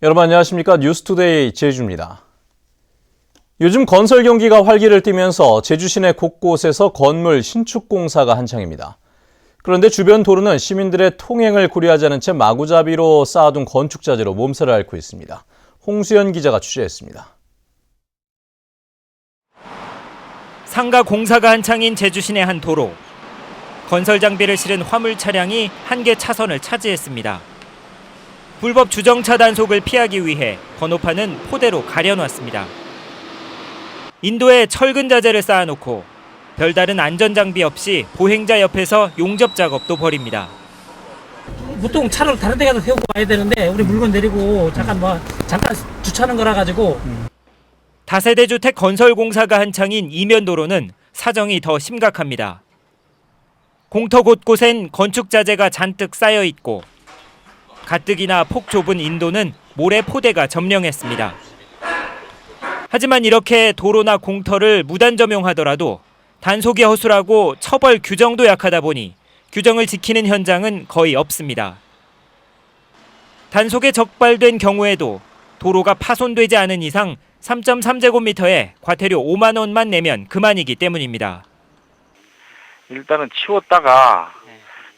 여러분 안녕하십니까? 뉴스투데이 제주입니다. 요즘 건설 경기가 활기를 띠면서 제주 시내 곳곳에서 건물 신축 공사가 한창입니다. 그런데 주변 도로는 시민들의 통행을 고려하지 않은 채 마구잡이로 쌓아둔 건축자재로 몸살을 앓고 있습니다. 홍수연 기자가 취재했습니다. 상가 공사가 한창인 제주 시내 한 도로. 건설 장비를 실은 화물 차량이 한 개 차선을 차지했습니다. 불법 주정차 단속을 피하기 위해 번호판은 포대로 가려놨습니다. 인도에 철근 자재를 쌓아놓고 별다른 안전장비 없이 보행자 옆에서 용접 작업도 벌입니다. 보통 차를 다른 데 가서 세우고 와야 되는데 우리 물건 내리고 잠깐 주차하는 거라 가지고. 다세대 주택 건설 공사가 한창인 이면도로는 사정이 더 심각합니다. 공터 곳곳엔 건축 자재가 잔뜩 쌓여 있고 가뜩이나 폭 좁은 인도는 모래 포대가 점령했습니다. 하지만 이렇게 도로나 공터를 무단 점용하더라도 단속이 허술하고 처벌 규정도 약하다 보니 규정을 지키는 현장은 거의 없습니다. 단속에 적발된 경우에도 도로가 파손되지 않은 이상 3.3제곱미터에 과태료 5만 원만 내면 그만이기 때문입니다. 일단은 치웠다가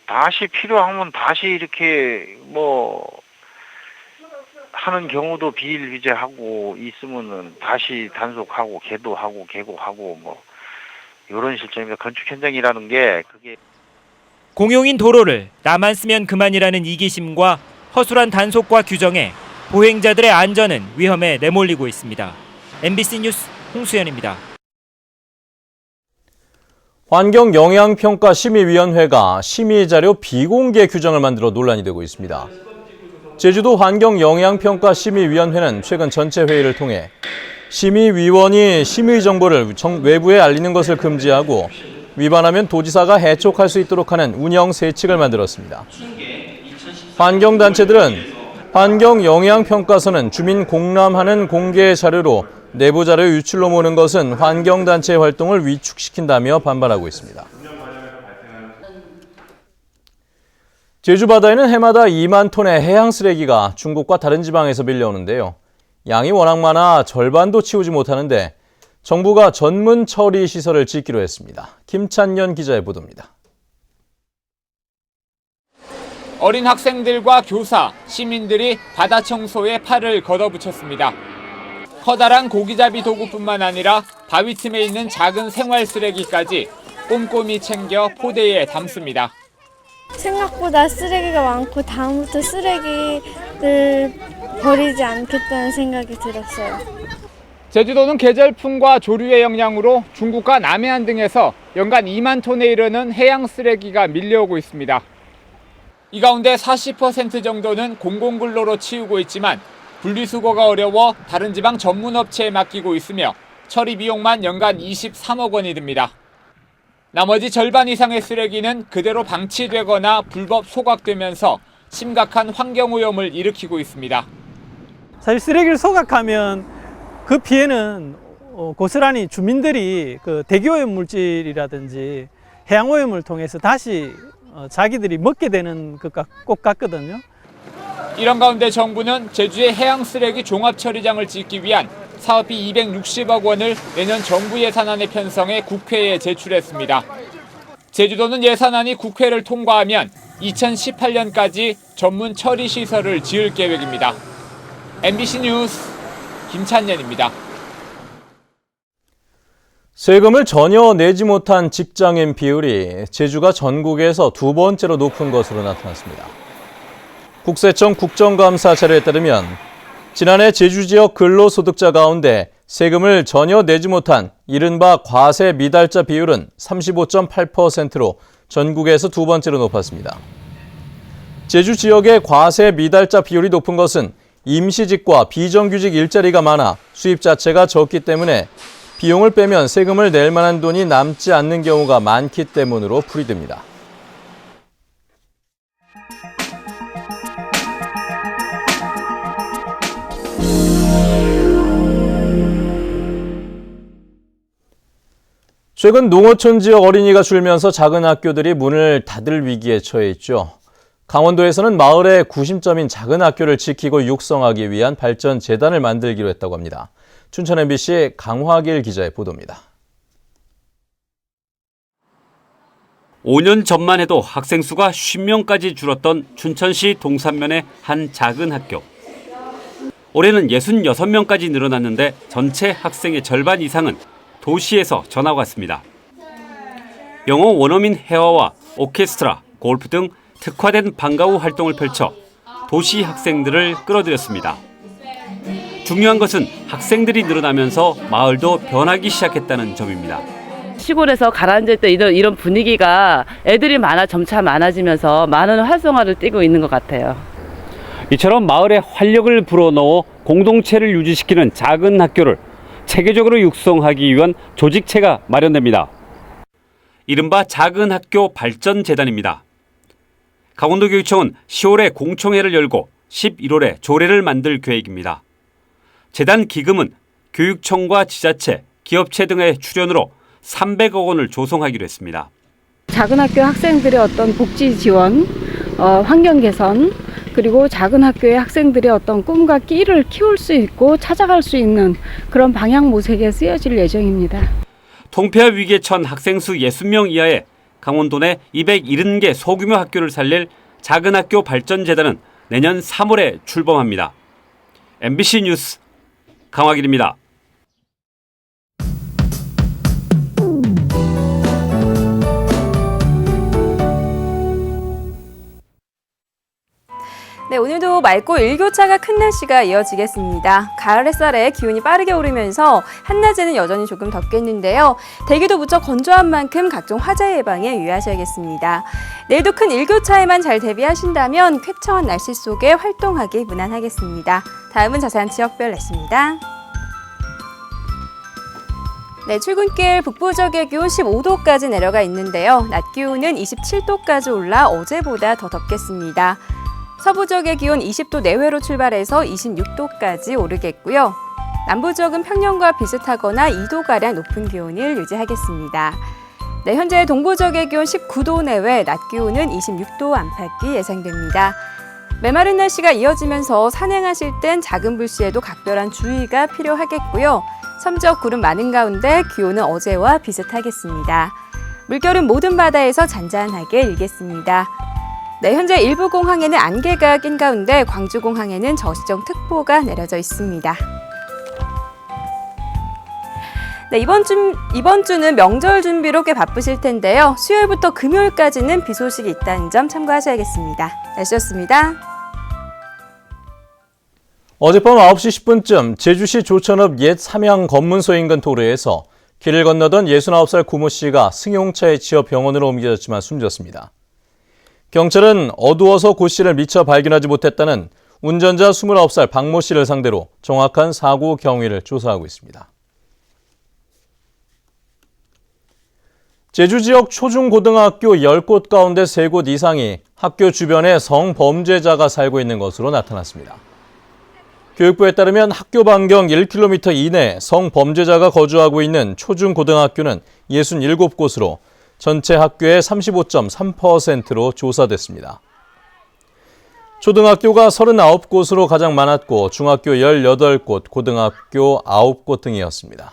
다시 필요하면 다시 이렇게 하는 경우도 비일비재하고 있으면은 다시 단속하고 개도하고 개고하고 이런 실정입니다. 건축 현장이라는 게 그게 공용인 도로를 나만 쓰면 그만이라는 이기심과 허술한 단속과 규정에 보행자들의 안전은 위험에 내몰리고 있습니다. MBC 뉴스 홍수연입니다. 환경영향평가심의위원회가 심의자료 비공개 규정을 만들어 논란이 되고 있습니다. 제주도 환경영향평가심의위원회는 최근 전체 회의를 통해 심의위원이 심의 정보를 외부에 알리는 것을 금지하고 위반하면 도지사가 해촉할 수 있도록 하는 운영 세칙을 만들었습니다. 환경단체들은 환경영향평가서는 주민 공람하는 공개 자료로 내부 자료 유출로 모는 것은 환경단체의 활동을 위축시킨다며 반발하고 있습니다. 제주 바다에는 해마다 2만 톤의 해양 쓰레기가 중국과 다른 지방에서 밀려오는데요. 양이 워낙 많아 절반도 치우지 못하는데 정부가 전문 처리 시설을 짓기로 했습니다. 김찬년 기자의 보도입니다. 어린 학생들과 교사, 시민들이 바다 청소에 팔을 걷어붙였습니다. 커다란 고기잡이 도구뿐만 아니라 바위 틈에 있는 작은 생활 쓰레기까지 꼼꼼히 챙겨 포대에 담습니다. 생각보다 쓰레기가 많고 다음부터 쓰레기를 버리지 않겠다는 생각이 들었어요. 제주도는 계절풍과 조류의 영향으로 중국과 남해안 등에서 연간 2만 톤에 이르는 해양 쓰레기가 밀려오고 있습니다. 이 가운데 40% 정도는 공공근로로 치우고 있지만 분리수거가 어려워 다른 지방 전문업체에 맡기고 있으며 처리 비용만 연간 23억 원이 듭니다. 나머지 절반 이상의 쓰레기는 그대로 방치되거나 불법 소각되면서 심각한 환경오염을 일으키고 있습니다. 사실 쓰레기를 소각하면 그 피해는 고스란히 주민들이 그 대기오염 물질이라든지 해양오염을 통해서 다시 자기들이 먹게 되는 것과 꼭 같거든요. 이런 가운데 정부는 제주의 해양 쓰레기 종합처리장을 짓기 위한 사업비 260억 원을 내년 정부 예산안에 편성해 국회에 제출했습니다. 제주도는 예산안이 국회를 통과하면 2018년까지 전문 처리 시설을 지을 계획입니다. MBC 뉴스 김찬년입니다. 세금을 전혀 내지 못한 직장인 비율이 제주가 전국에서 두 번째로 높은 것으로 나타났습니다. 국세청 국정감사 자료에 따르면 지난해 제주 지역 근로소득자 가운데 세금을 전혀 내지 못한 이른바 과세 미달자 비율은 35.8%로 전국에서 두 번째로 높았습니다. 제주 지역의 과세 미달자 비율이 높은 것은 임시직과 비정규직 일자리가 많아 수입 자체가 적기 때문에 비용을 빼면 세금을 낼 만한 돈이 남지 않는 경우가 많기 때문으로 풀이됩니다. 최근 농어촌 지역 어린이가 줄면서 작은 학교들이 문을 닫을 위기에 처해 있죠. 강원도에서는 마을의 구심점인 작은 학교를 지키고 육성하기 위한 발전재단을 만들기로 했다고 합니다. 춘천 MBC 강화길 기자의 보도입니다. 5년 전만 해도 학생 수가 50명까지 줄었던 춘천시 동산면의 한 작은 학교. 올해는 66명까지 늘어났는데 전체 학생의 절반 이상은 도시에서 전학 왔습니다. 영어 원어민 회화와 오케스트라, 골프 등 특화된 방과 후 활동을 펼쳐 도시 학생들을 끌어들였습니다. 중요한 것은 학생들이 늘어나면서 마을도 변하기 시작했다는 점입니다. 시골에서 가라앉을 때 이런 분위기가 애들이 점차 많아지면서 많은 활성화를 띠고 있는 것 같아요. 이처럼 마을에 활력을 불어넣어 공동체를 유지시키는 작은 학교를 체계적으로 육성하기 위한 조직체가 마련됩니다. 이른바 작은 학교 발전재단입니다. 강원도교육청은 10월에 공청회를 열고 11월에 조례를 만들 계획입니다. 재단 기금은 교육청과 지자체, 기업체 등의 출연으로 300억 원을 조성하기로 했습니다. 작은 학교 학생들의 어떤 복지 지원, 환경 개선, 그리고 작은 학교의 학생들의 어떤 꿈과 끼를 키울 수 있고 찾아갈 수 있는 그런 방향 모색에 쓰여질 예정입니다. 통폐합 위기에 처한 학생 수 60명 이하의 강원도 내 270개 소규모 학교를 살릴 작은 학교 발전재단은 내년 3월에 출범합니다. MBC 뉴스 강화길입니다. 네, 오늘도 맑고 일교차가 큰 날씨가 이어지겠습니다. 가을 햇살에 기온이 빠르게 오르면서 한낮에는 여전히 조금 덥겠는데요. 대기도 무척 건조한 만큼 각종 화재 예방에 유의하셔야겠습니다. 내일도 큰 일교차에만 잘 대비하신다면 쾌청한 날씨 속에 활동하기 무난하겠습니다. 다음은 자세한 지역별 날씨입니다. 네, 출근길 북부 지역의 기온 15도까지 내려가 있는데요. 낮 기온은 27도까지 올라 어제보다 더 덥겠습니다. 서부 지역의 기온 20도 내외로 출발해서 26도까지 오르겠고요. 남부 지역은 평년과 비슷하거나 2도가량 높은 기온을 유지하겠습니다. 네, 현재 동부 지역의 기온 19도 내외, 낮 기온은 26도 안팎이 예상됩니다. 메마른 날씨가 이어지면서 산행하실 땐 작은 불씨에도 각별한 주의가 필요하겠고요. 섬 지역 구름 많은 가운데 기온은 어제와 비슷하겠습니다. 물결은 모든 바다에서 잔잔하게 일겠습니다. 네, 현재 일부 공항에는 안개가 낀 가운데 광주공항에는 저시정 특보가 내려져 있습니다. 네, 이번 주는 명절 준비로 꽤 바쁘실 텐데요. 수요일부터 금요일까지는 비 소식이 있다는 점 참고하셔야겠습니다. 날씨였습니다. 어젯밤 9시 10분쯤 제주시 조천읍 옛 삼양 검문소 인근 도로에서 길을 건너던 69살 구모 씨가 승용차에 치여 병원으로 옮겨졌지만 숨졌습니다. 경찰은 어두워서 고 씨를 미처 발견하지 못했다는 운전자 29살 박모 씨를 상대로 정확한 사고 경위를 조사하고 있습니다. 제주 지역 초중고등학교 10곳 가운데 3곳 이상이 학교 주변에 성범죄자가 살고 있는 것으로 나타났습니다. 교육부에 따르면 학교 반경 1km 이내 성범죄자가 거주하고 있는 초중고등학교는 67곳으로 전체 학교의 35.3%로 조사됐습니다. 초등학교가 39곳으로 가장 많았고 중학교 18곳, 고등학교 9곳 등이었습니다.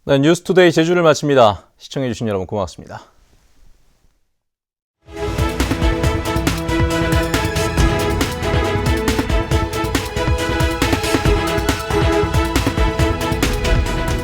네, 뉴스투데이 제주를 마칩니다. 시청해주신 여러분 고맙습니다.